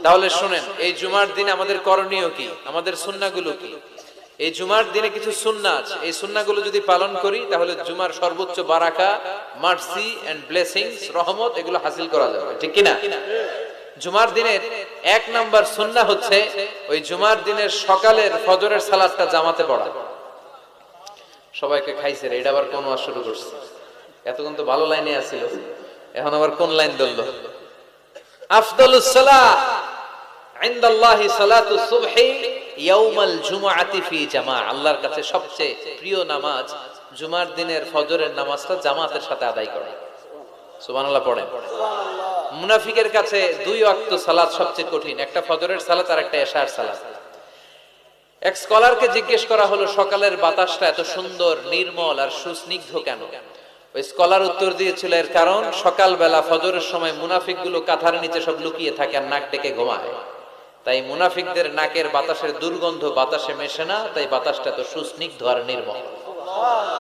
তাহলে শুনেন, এই জুমার দিনে আমাদের করণীয় কি, আমাদের সুন্নাহগুলো কি? এই জুমার দিনে কিছু সুন্নাহ আছে, এই সুন্নাহগুলো যদি পালন করি তাহলে জুমার সর্বোচ্চ বারাকা, মার্সি এন্ড ব্লেসিংস, রহমত এগুলো হাসিল করা যাবে, ঠিক কি না? জুমার দিনের এক নাম্বার সুন্নাহ হচ্ছে ওই জুমার দিনের সকালের ফজরের সালাতটা জামাতে পড়া। সবাইকে খাইছে রে, এটা আবার কোন ওয়াজ শুরু করছে? এতক্ষণ তো ভালো লাইনে আছিল, এখন আবার কোন লাইন ধরলো? আফদালুস সালাহ ইনদাল্লাহি সালাতুস সুবহি ইয়াউমাল জুমআতি ফি জামাআ। আল্লাহর কাছে সবচেয়ে প্রিয় নামাজ জুমার দিনের ফজরের নামাজটা জামাতের সাথে আদায় করা। সুবহানাল্লাহ পড়েন। মুনাফিকের কাছে দুই ওয়াক্ত সালাত সবচেয়ে কঠিন, একটা ফজরের সালাত আর একটা এশার সালাত। এক স্কলারকে জিজ্ঞেস করা হলো সকালের বাতাসটা এত সুন্দর, নির্মল আর সুস্নিগ্ধ কেন? ওই স্কলার উত্তর দিয়েছিল, এর কারণ সকালবেলা ফজরের সময় মুনাফিকগুলো কাঁথার নিচে সব লুকিয়ে থাকে আর নাক ডেকে ঘুমায়, তাই মুনাফিকদের নাকের বাতাসের দুর্গন্ধ বাতাসে মেশে না, তাই বাতাসটা এত সুস্নিগ্ধ আর নির্মল।